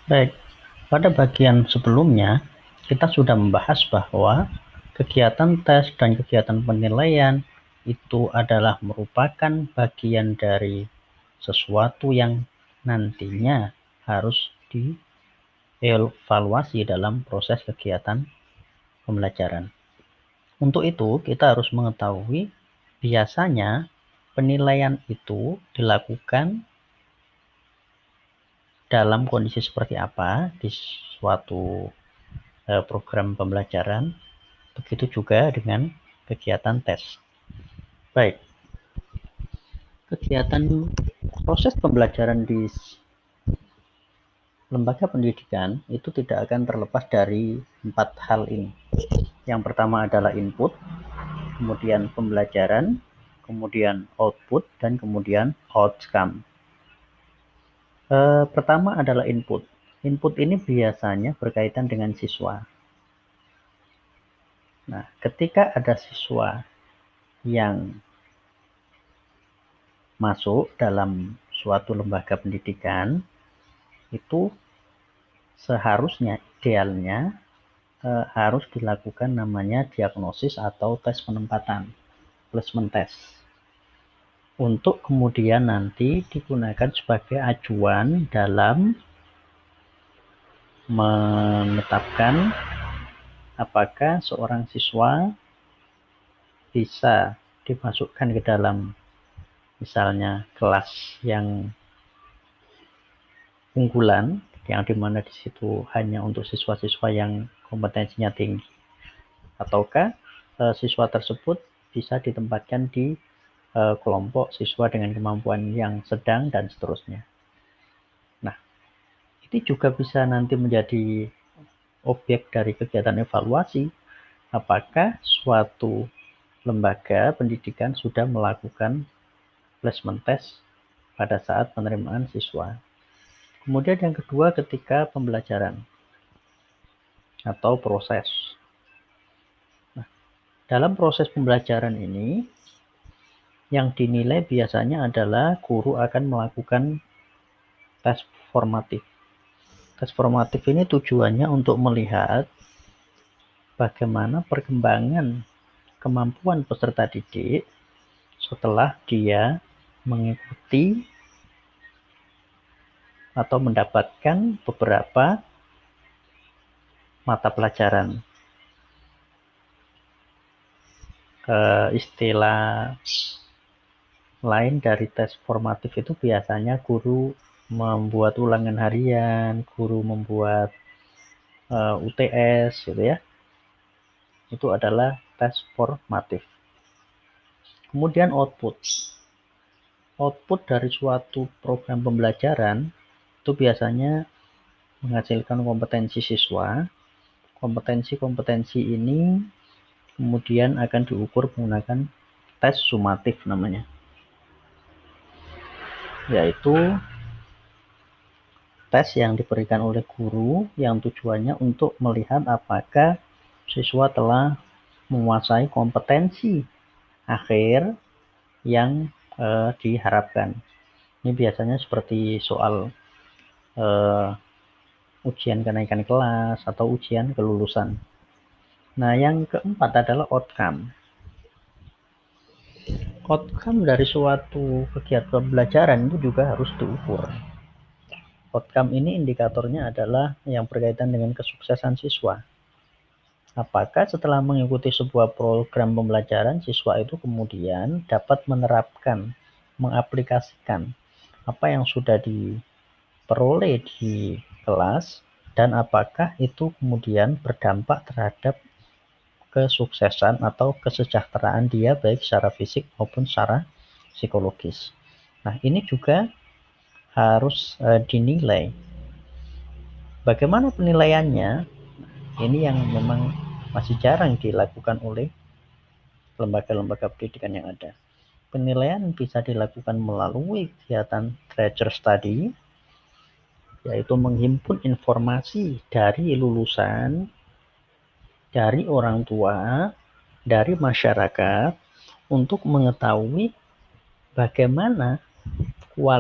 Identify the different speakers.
Speaker 1: Baik, pada bagian sebelumnya kita sudah membahas bahwa kegiatan tes dan kegiatan penilaian itu adalah merupakan bagian dari sesuatu yang nantinya harus dievaluasi dalam proses kegiatan pembelajaran. Untuk itu, kita harus mengetahui biasanya penilaian itu dilakukan dalam kondisi seperti apa di suatu program pembelajaran. Begitu juga dengan kegiatan tes. Baik, kegiatan proses pembelajaran di lembaga pendidikan itu tidak akan terlepas dari 4 hal ini. Yang pertama adalah input, kemudian pembelajaran, kemudian output, dan kemudian outcome. Pertama adalah input. Input ini biasanya berkaitan dengan siswa. Nah, ketika ada siswa yang masuk dalam suatu lembaga pendidikan, itu seharusnya idealnya harus dilakukan namanya diagnosis atau tes penempatan, placement test, untuk kemudian nanti digunakan sebagai acuan dalam menetapkan apakah seorang siswa bisa dimasukkan ke dalam misalnya kelas yang unggulan, yang dimana di situ hanya untuk siswa-siswa yang kompetensinya tinggi, ataukah siswa tersebut bisa ditempatkan di kelompok siswa dengan kemampuan yang sedang dan seterusnya. Nah, ini juga bisa nanti menjadi objek dari kegiatan evaluasi, apakah suatu lembaga pendidikan sudah melakukan placement test pada saat penerimaan siswa. Kemudian yang kedua, ketika pembelajaran atau proses. Nah, dalam proses pembelajaran ini, yang dinilai biasanya adalah guru akan melakukan tes formatif. Tes formatif ini tujuannya untuk melihat bagaimana perkembangan kemampuan peserta didik setelah dia mengikuti atau mendapatkan beberapa mata pelajaran. Istilah lain dari tes formatif itu biasanya guru membuat ulangan harian, guru membuat UTS gitu ya. Itu adalah tes formatif. Kemudian output. Output dari suatu program pembelajaran itu biasanya menghasilkan kompetensi siswa. Kompetensi-kompetensi ini kemudian akan diukur menggunakan tes sumatif namanya. Yaitu tes yang diberikan oleh guru yang tujuannya untuk melihat apakah siswa telah menguasai kompetensi akhir yang diharapkan. Ini biasanya seperti soal ujian kenaikan kelas atau ujian kelulusan. Nah, yang keempat adalah outcome. Outcome dari suatu kegiatan pembelajaran itu juga harus diukur. Outcome ini indikatornya adalah yang berkaitan dengan kesuksesan siswa. Apakah setelah mengikuti sebuah program pembelajaran, siswa itu kemudian dapat menerapkan, mengaplikasikan apa yang sudah diperoleh di kelas, dan apakah itu kemudian berdampak terhadap kesuksesan atau kesejahteraan dia baik secara fisik maupun secara psikologis. Nah, ini juga harus dinilai. Bagaimana penilaiannya? Ini yang memang masih jarang dilakukan oleh lembaga-lembaga pendidikan yang ada. Penilaian bisa dilakukan melalui kegiatan treasure study, yaitu menghimpun informasi dari lulusan, dari orang tua, dari masyarakat, untuk mengetahui bagaimana kualitas